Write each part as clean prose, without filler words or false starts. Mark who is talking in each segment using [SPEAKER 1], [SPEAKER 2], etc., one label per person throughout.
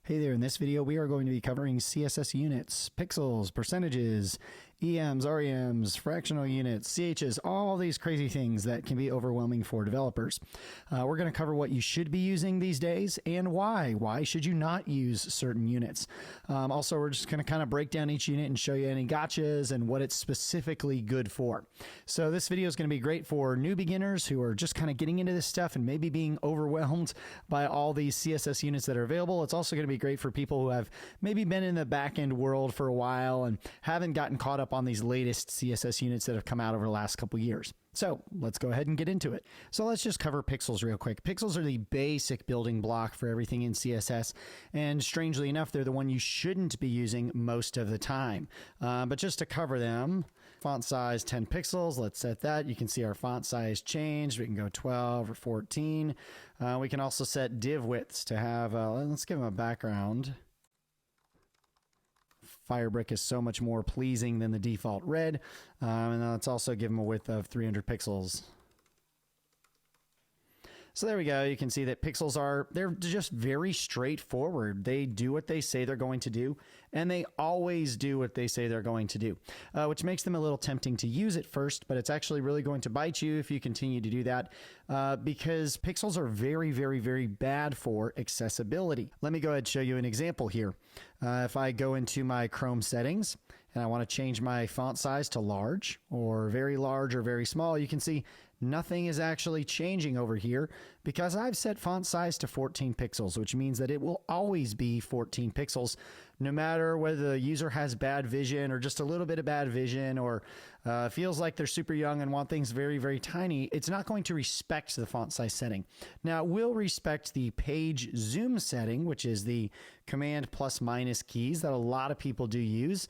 [SPEAKER 1] Hey there, in this video we are going to be covering CSS units, pixels, percentages, EMs, REMs, fractional units, CHs, all these crazy things that can be overwhelming for developers. We're going to cover what you should be using these days and why. Why should you not use certain units? Also, we're just going to kind of break down each unit and show you any gotchas and what it's specifically good for. So this video is going to be great for new beginners who are just kind of getting into this stuff and maybe being overwhelmed by all these CSS units that are available. It's also going to be great for people who have maybe been in the back-end world for a while and haven't gotten caught up on these latest CSS units that have come out over the last couple years. So let's go ahead and get into it. So let's just cover pixels real quick. Pixels are the basic building block for everything in CSS. And strangely enough, they're the one you shouldn't be using most of the time. But just to cover them, font size 10 pixels, let's set that. You can see our font size changed. We can go 12 or 14. We can also set div widths to have, let's give them a background. Firebrick is so much more pleasing than the default red. And let's also give them a width of 300 pixels. So there we go. You can see that pixels they're just very straightforward. They do what they say they're going to do, and they always do what they say they're going to do, which makes them a little tempting to use at first, but it's actually really going to bite you if you continue to do that because pixels are very, very, very bad for accessibility. Let me go ahead and show you an example here. If I go into my Chrome settings and I want to change my font size to large or very small, you can see nothing is actually changing over here because I've set font size to 14 pixels, which means that it will always be 14 pixels, no matter whether the user has bad vision or just a little bit of bad vision or feels like they're super young and want things very, very tiny. It's not going to respect the font size setting. Now, it will respect the page zoom setting, which is the command plus minus keys that a lot of people do use.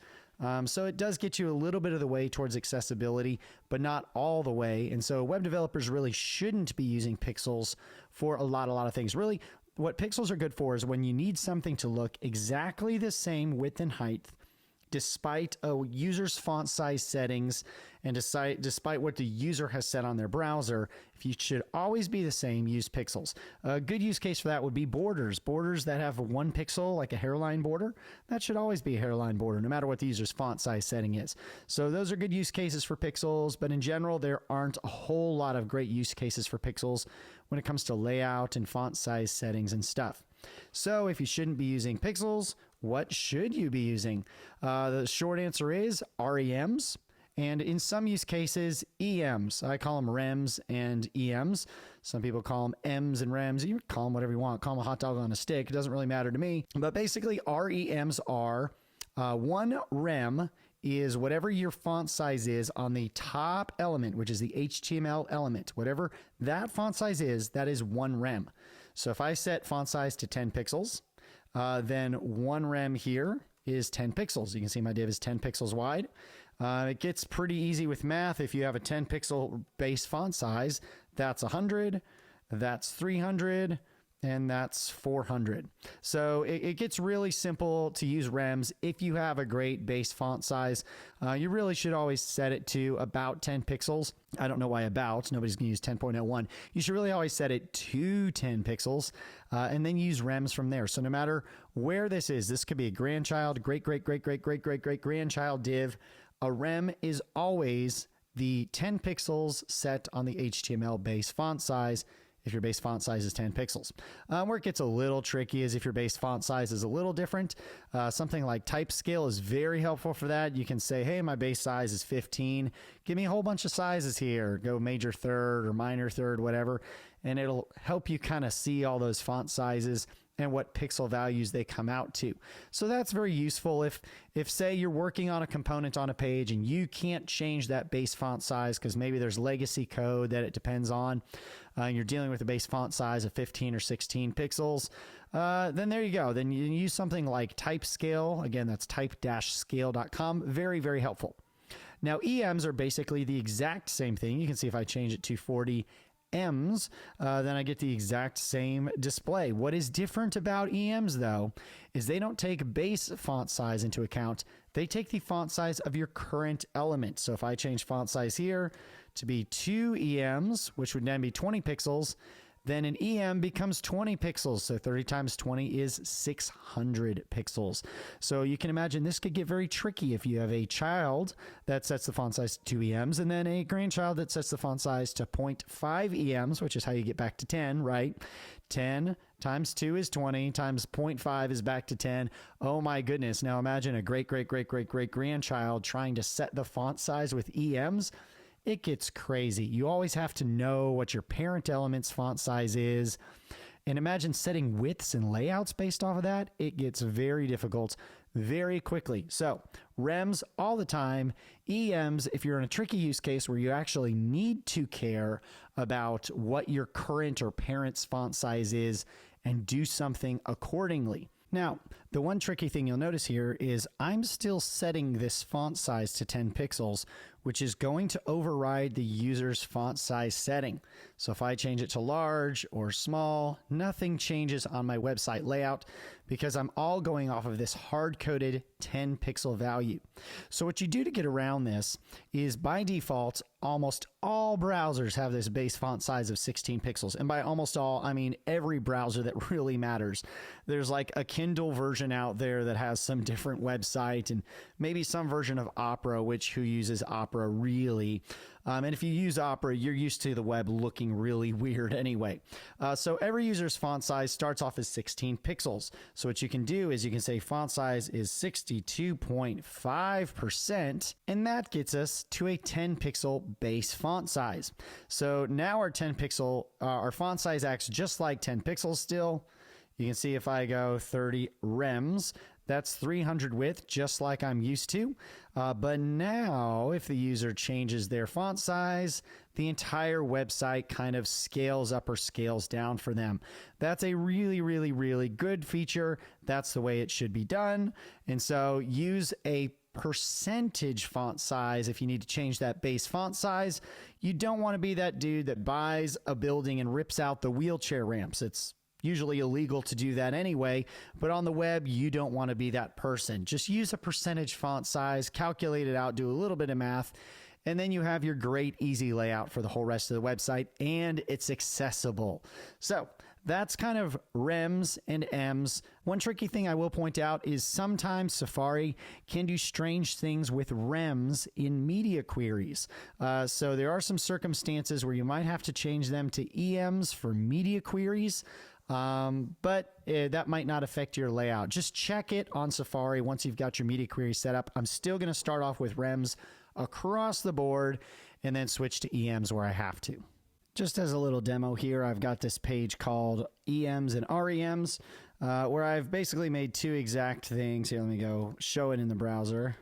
[SPEAKER 1] So it does get you a little bit of the way towards accessibility, but not all the way. And so web developers really shouldn't be using pixels for a lot of things. Really, what pixels are good for is when you need something to look exactly the same width and height, despite a user's font size settings and despite what the user has set on their browser. If you should always be the same, use pixels. A good use case for that would be borders. Borders that have 1 pixel, like a hairline border, that should always be a hairline border, no matter what the user's font size setting is. So those are good use cases for pixels, but in general, there aren't a whole lot of great use cases for pixels when it comes to layout and font size settings and stuff. So if you shouldn't be using pixels, what should you be using? The short answer is REMs, and in some use cases, EMs. I call them REMs and EMs. Some people call them M's and REMs. You call them whatever you want. Call them a hot dog on a stick. It doesn't really matter to me. But basically, REMs are one REM is whatever your font size is on the top element, which is the HTML element. Whatever that font size is, that is one REM. So if I set font size to 10 pixels, then one REM here is 10 pixels. You can see my div is 10 pixels wide. It gets pretty easy with math. If you have a 10 pixel base font size, that's 100, that's 300, and that's 400. So it gets really simple to use REMs. If you have a great base font size, you really should always set it to about 10 pixels. I don't know why about, nobody's gonna use 10.01. You should really always set it to 10 pixels and then use REMs from there. So no matter where this is, this could be a grandchild, great-grandchild div. A REM is always the 10 pixels set on the HTML base font size if your base font size is 10 pixels. Where it gets a little tricky is if your base font size is a little different. Something like type scale is very helpful for that. You can say, hey, my base size is 15. Give me a whole bunch of sizes here. Go major third or minor third, whatever. And it'll help you kind of see all those font sizes and what pixel values they come out to. So that's very useful if say you're working on a component on a page and you can't change that base font size because maybe there's legacy code that it depends on, and you're dealing with a base font size of 15 or 16 pixels, then there you go. Then you use something like type scale. Again, that's type-scale.com. Very, very helpful. Now, EMs are basically the exact same thing. You can see if I change it to 40 M's, then I get the exact same display. What is different about EMs, though, is they don't take base font size into account. They take the font size of your current element. So if I change font size here to be 2 EMs, which would then be 20 pixels, Then an EM becomes 20 pixels. So 30 times 20 is 600 pixels. So you can imagine this could get very tricky if you have a child that sets the font size to 2 EMs and then a grandchild that sets the font size to 0.5 EMs, which is how you get back to 10, right? 10 times 2 is 20 times 0.5 is back to 10. Oh my goodness. Now imagine a great-great-great-great-great-grandchild trying to set the font size with EMs. It gets crazy. You always have to know what your parent element's font size is. And imagine setting widths and layouts based off of that. It gets very difficult very quickly. So rems all the time. EMs, if you're in a tricky use case where you actually need to care about what your current or parent's font size is and do something accordingly. Now, the one tricky thing you'll notice here is I'm still setting this font size to 10 pixels, which is going to override the user's font size setting. So if I change it to large or small, nothing changes on my website layout because I'm all going off of this hard-coded 10 pixel value. So what you do to get around this is by default, almost all browsers have this base font size of 16 pixels. And by almost all, I mean every browser that really matters. There's like a Kindle version out there that has some different website and maybe some version of Opera, who uses Opera really. And if you use Opera, you're used to the web looking really weird anyway. So every user's font size starts off as 16 pixels. So what you can do is you can say font size is 62.5%, and that gets us to a 10 pixel base font size. So now our our font size acts just like 10 pixels still. You can see if I go 30 rems, that's 300 width, just like I'm used to. But now, if the user changes their font size, the entire website kind of scales up or scales down for them. That's a really, really, really good feature. That's the way it should be done. And so use a percentage font size if you need to change that base font size. You don't want to be that dude that buys a building and rips out the wheelchair ramps. It's usually illegal to do that anyway, but on the web, you don't want to be that person. Just use a percentage font size, calculate it out, do a little bit of math, and then you have your great easy layout for the whole rest of the website, and it's accessible. So that's kind of rems and ems. One tricky thing I will point out is sometimes Safari can do strange things with rems in media queries. So there are some circumstances where you might have to change them to EMs for media queries. But that might not affect your layout. Just check it on Safari once you've got your media query set up. I'm still going to start off with rems across the board and then switch to EMs where I have to. Just as a little demo here, I've got this page called EMs and REMs, where I've basically made two exact things. Here, let me go show it in the browser.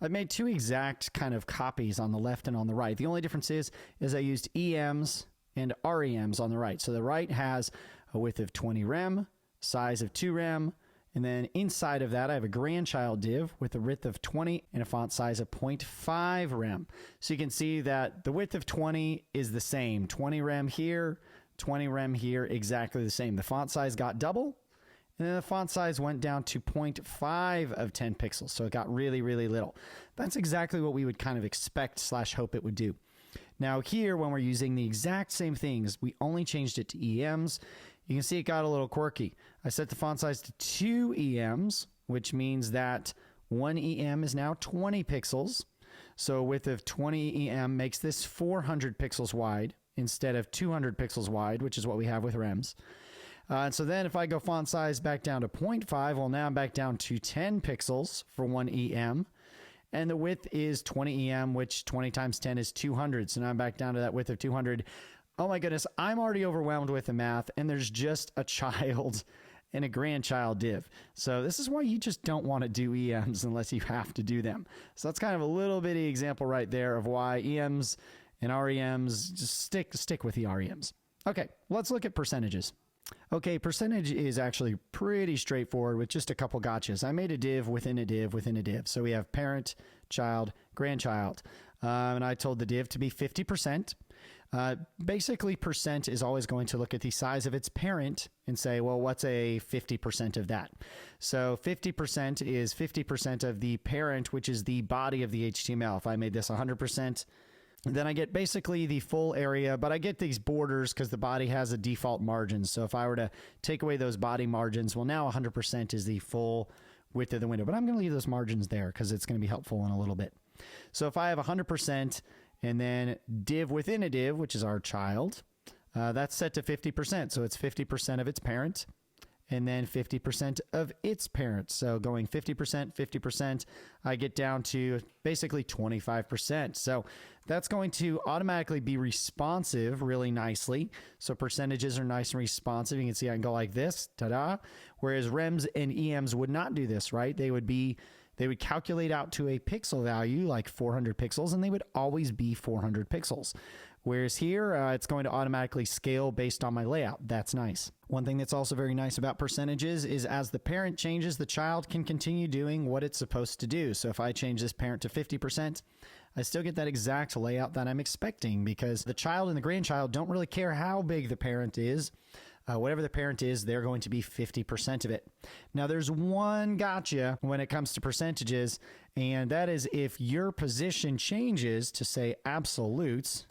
[SPEAKER 1] I've made two exact kind of copies on the left and on the right. The only difference is I used EMs and REMs on the right. So the right has a width of 20 rem, size of 2 rem, and then inside of that I have a grandchild div with a width of 20 and a font size of 0.5 rem. So you can see that the width of 20 is the same. 20 rem here, 20 rem here, exactly the same. The font size got double, and then the font size went down to 0.5 of 10 pixels. So it got really, really little. That's exactly what we would kind of expect / hope it would do. Now here, when we're using the exact same things, we only changed it to EMs. You can see it got a little quirky. I set the font size to 2 EMs, which means that 1 EM is now 20 pixels. So a width of 20 EM makes this 400 pixels wide instead of 200 pixels wide, which is what we have with rems. And so then if I go font size back down to 0.5, well, now I'm back down to 10 pixels for 1 EM. And the width is 20 EM, which 20 times 10 is 200. So now I'm back down to that width of 200. Oh my goodness, I'm already overwhelmed with the math, and there's just a child and a grandchild div. So this is why you just don't want to do EMs unless you have to do them. So that's kind of a little bitty example right there of why EMs and REMs, just stick with the REMs. Okay, let's look at percentages. Okay, percentage is actually pretty straightforward with just a couple gotchas. I made a div within a div within a div. So we have parent, child, grandchild. And I told the div to be 50%. Basically, percent is always going to look at the size of its parent and say, well, what's a 50% of that? So 50% is 50% of the parent, which is the body of the HTML. If I made this 100%, Then I get basically the full area, but I get these borders because the body has a default margin. So if I were to take away those body margins, well, now 100% is the full width of the window. But I'm going to leave those margins there because it's going to be helpful in a little bit. So if I have 100% and then div within a div, which is our child, that's set to 50%. So it's 50% of its parent and then 50% of its parents. So going 50%, 50%, I get down to basically 25%. So that's going to automatically be responsive really nicely. So percentages are nice and responsive. You can see I can go like this, ta-da. Whereas rems and EMs would not do this, right? They would calculate out to a pixel value like 400 pixels, and they would always be 400 pixels. Whereas here, it's going to automatically scale based on my layout. That's nice. One thing that's also very nice about percentages is as the parent changes, the child can continue doing what it's supposed to do. So if I change this parent to 50%, I still get that exact layout that I'm expecting because the child and the grandchild don't really care how big the parent is. Whatever the parent is, they're going to be 50% of it. Now, there's one gotcha when it comes to percentages, and that is if your position changes to, say, absolutes,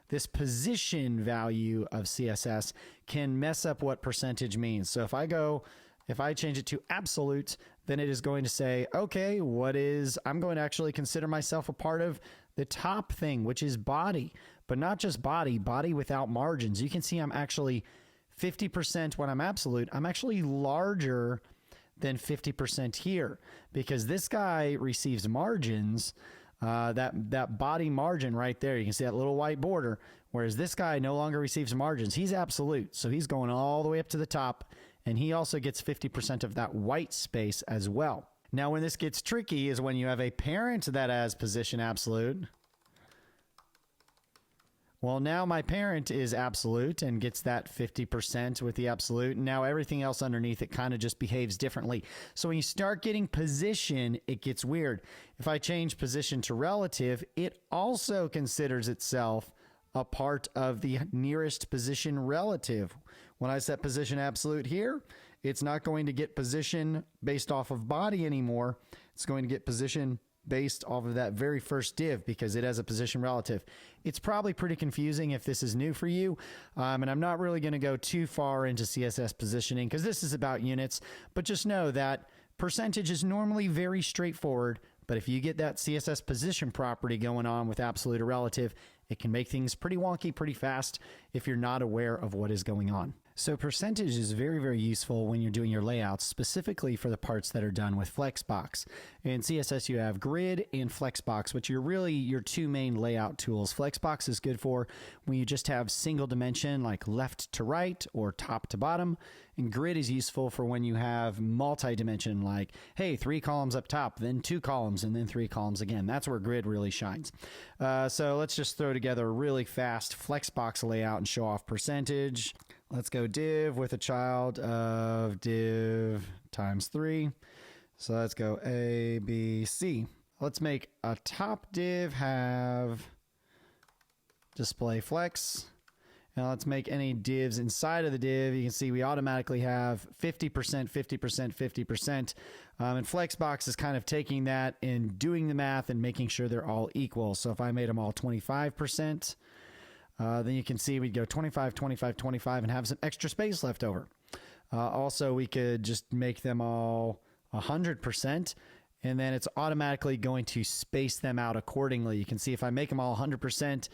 [SPEAKER 1] this position value of CSS can mess up what percentage means. So if I change it to absolute, then it is going to say, okay, I'm going to actually consider myself a part of the top thing, which is body, but not just body without margins. You can see I'm actually 50% when I'm absolute. I'm actually larger than 50% here because this guy receives margins. That body margin right there, you can see that little white border, whereas this guy no longer receives margins. He's absolute, so he's going all the way up to the top, and he also gets 50% of that white space as well. Now, when this gets tricky is when you have a parent that has position absolute. Well, now my parent is absolute and gets that 50% with the absolute. And now everything else underneath it kind of just behaves differently. So when you start getting position, it gets weird. If I change position to relative, it also considers itself a part of the nearest position relative. When I set position absolute here, it's not going to get position based off of body anymore. It's going to get position based off of that very first div because it has a position relative. It's probably pretty confusing if this is new for you, and I'm not really going to go too far into CSS positioning because this is about units, but just know that percentage is normally very straightforward, but if you get that CSS position property going on with absolute or relative, it can make things pretty wonky pretty fast if you're not aware of what is going on. So percentage is very, very useful when you're doing your layouts, specifically for the parts that are done with Flexbox. In CSS, you have Grid and Flexbox, which are really your two main layout tools. Flexbox is good for when you just have single dimension like left to right or top to bottom. And Grid is useful for when you have multi-dimension like, hey, 3 columns up top, then 2 columns, and then 3 columns again. That's where Grid really shines. So let's just throw together a really fast Flexbox layout and show off percentage. Let's go div with a child of div times 3. So let's go A, B, C. Let's make a top div have display flex. Now let's make any divs inside of the div. You can see we automatically have 50%, 50%, 50%. And Flexbox is kind of taking that and doing the math and making sure they're all equal. So if I made them all 25%, then you can see we'd go 25, 25, 25 and have some extra space left over. Also, we could just make them all 100%, and then it's automatically going to space them out accordingly. You can see if I make them all 100%,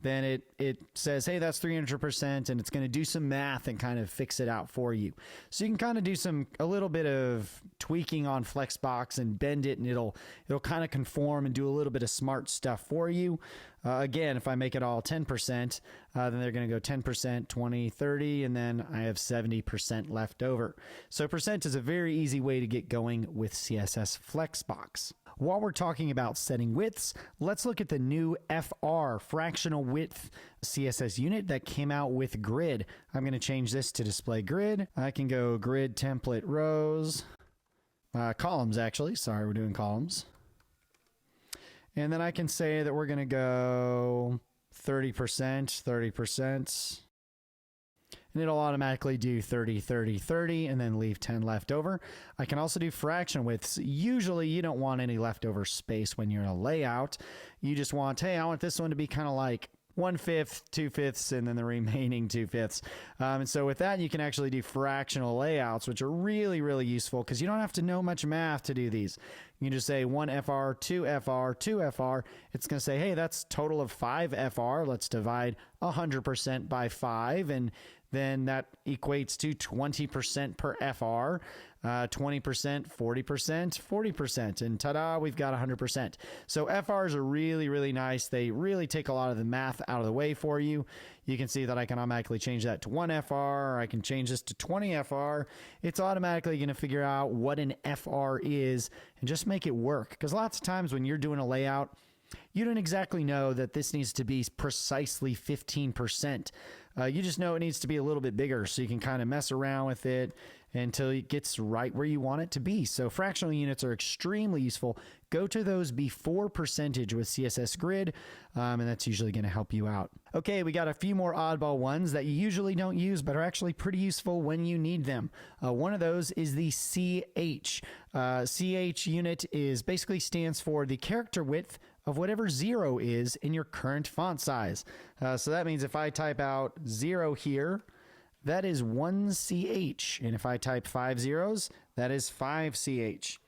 [SPEAKER 1] then it says, hey, that's 300%, and it's going to do some math and kind of fix it out for you. So you can kind of do a little bit of tweaking on Flexbox and bend it, and it'll kind of conform and do a little bit of smart stuff for you. Again, if I make it all 10%, then they're going to go 10%, 20, 30, and then I have 70% left over. So percent is a very easy way to get going with CSS Flexbox. While we're talking about setting widths, let's look at the new FR, fractional width CSS unit that came out with Grid. I'm going to change this to display grid. I can go grid template rows, columns actually. Sorry, we're doing columns. And then I can say that we're going to go 30%, 30%. and it'll automatically do 30, 30, 30, and then leave 10 left over. I can also do fraction widths. Usually you don't want any leftover space when you're in a layout. You just want, hey, I want this one to be kind of like 1/5, 2/5, and then the remaining 2/5. And so with that, you can actually do fractional layouts, which are really, really useful because you don't have to know much math to do these. You can just say 1 FR, 2 FR, 2 FR. It's going to say, hey, that's total of 5 FR. Let's divide 100% by 5, and then that equates to 20% per FR, 20%, 40%, 40%, and ta-da, we've got 100%. So FRs are really, really nice. They really take a lot of the math out of the way for you. You can see that I can automatically change that to 1 FR, or I can change this to 20 FR. It's automatically going to figure out what an FR is and just make it work. Because lots of times when you're doing a layout, you don't exactly know that this needs to be precisely 15%. You just know it needs to be a little bit bigger, so you can kind of mess around with it until it gets right where you want it to be. So fractional units are extremely useful. Go to those before percentage with CSS Grid, and that's usually going to help you out. Okay, we got a few more oddball ones that you usually don't use, but are actually pretty useful when you need them. One of those is the CH. CH unit basically stands for the character width of whatever 0 is in your current font size. So that means if I type out 0 here, that is 1 CH. And if I type 5 zeros, that is 5 CH.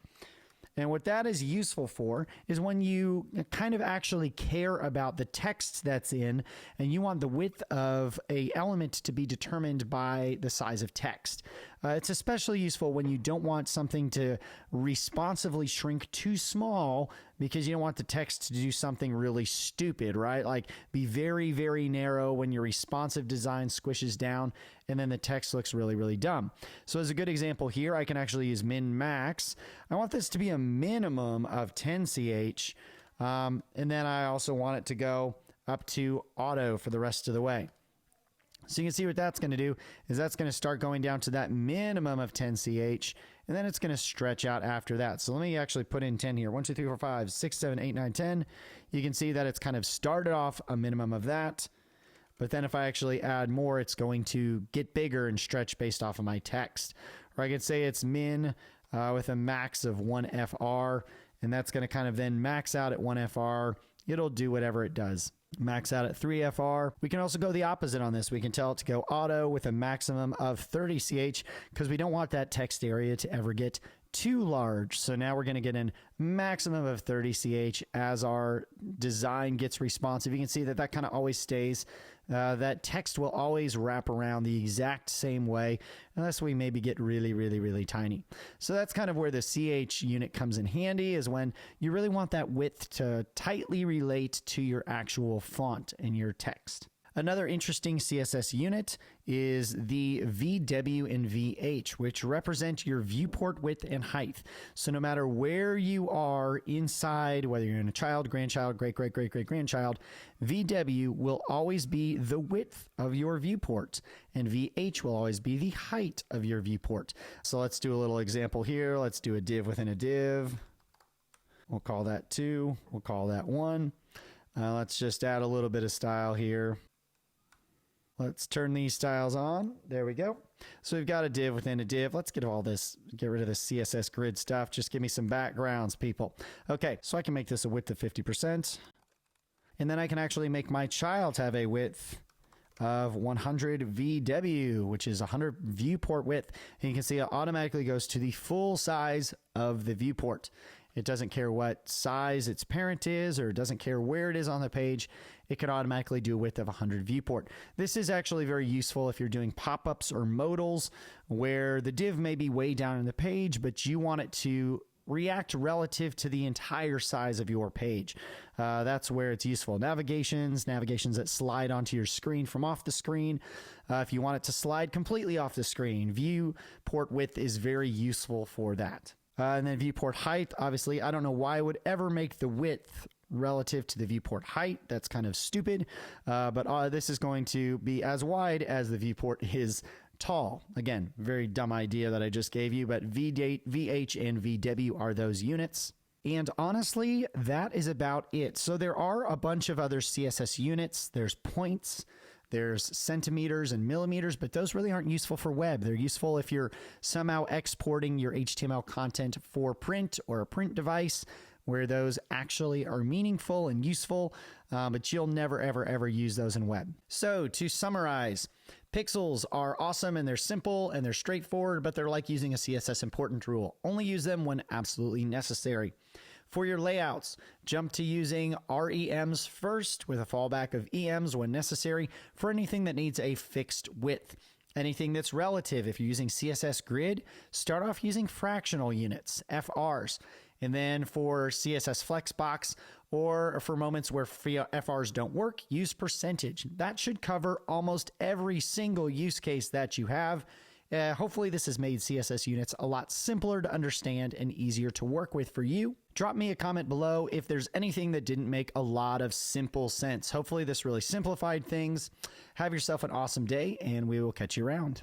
[SPEAKER 1] And what that is useful for is when you kind of actually care about the text that's in and you want the width of an element to be determined by the size of text. It's especially useful when you don't want something to responsively shrink too small because you don't want the text to do something really stupid, right? Like be very, very narrow when your responsive design squishes down and then the text looks really, really dumb. So as a good example here, I can actually use min max. I want this to be a minimum of 10 CH. And then I also want it to go up to auto for the rest of the way. So you can see what that's going to do is that's going to start going down to that minimum of 10 CH, and then it's going to stretch out after that. So let me actually put in 10 here. 1, 2, 3, 4, 5, 6, 7, 8, 9, 10. You can see that it's kind of started off a minimum of that. But then if I actually add more, it's going to get bigger and stretch based off of my text. Or I could say it's min with a max of 1 FR, and that's going to kind of then max out at 1 FR. It'll do whatever it does. Max out at 3 FR. We can also go the opposite on this. We can tell it to go auto with a maximum of 30 CH because we don't want that text area to ever get too large. So now we're going to get a maximum of 30 CH as our design gets responsive. You can see that that kind of always stays. That text will always wrap around the exact same way unless we maybe get really, really, really tiny. So that's kind of where the CH unit comes in handy, is when you really want that width to tightly relate to your actual font in your text. Another interesting CSS unit is the VW and VH, which represent your viewport width and height. So no matter where you are inside, whether you're in a child, grandchild, great-great-great-great-grandchild, VW will always be the width of your viewport, and VH will always be the height of your viewport. So let's do a little example here. Let's do a div within a div. We'll call that 2. We'll call that 1. Let's just add a little bit of style here. Let's turn these styles on. There we go. So we've got a div within a div. Let's get rid of this CSS grid stuff. Just give me some backgrounds, people. Okay, so I can make this a width of 50%. And then I can actually make my child have a width of 100 VW, which is 100 viewport width. And you can see it automatically goes to the full size of the viewport. It doesn't care what size its parent is, or it doesn't care where it is on the page. It can automatically do a width of 100 viewport. This is actually very useful if you're doing pop-ups or modals where the div may be way down in the page, but you want it to react relative to the entire size of your page. That's where it's useful. Navigations that slide onto your screen from off the screen. If you want it to slide completely off the screen, viewport width is very useful for that. And then viewport height, obviously, I don't know why I would ever make the width relative to the viewport height. That's kind of stupid. But this is going to be as wide as the viewport is tall. Again, very dumb idea that I just gave you, but VH and VW are those units. And honestly, that is about it. So there are a bunch of other CSS units. There's points. There's centimeters and millimeters, but those really aren't useful for web. They're useful if you're somehow exporting your HTML content for print or a print device, where those actually are meaningful and useful, but you'll never, ever use those in web. So to summarize, pixels are awesome and they're simple and they're straightforward, but they're like using a CSS important rule. Only use them when absolutely necessary. For your layouts, jump to using REMs first with a fallback of EMs when necessary for anything that needs a fixed width. Anything that's relative, if you're using CSS Grid, start off using fractional units, FRs. And then for CSS Flexbox, or for moments where FRs don't work, use percentage. That should cover almost every single use case that you have. Hopefully this has made CSS Units a lot simpler to understand and easier to work with for you. Drop me a comment below if there's anything that didn't make a lot of simple sense. Hopefully this really simplified things. Have yourself an awesome day, and we will catch you around.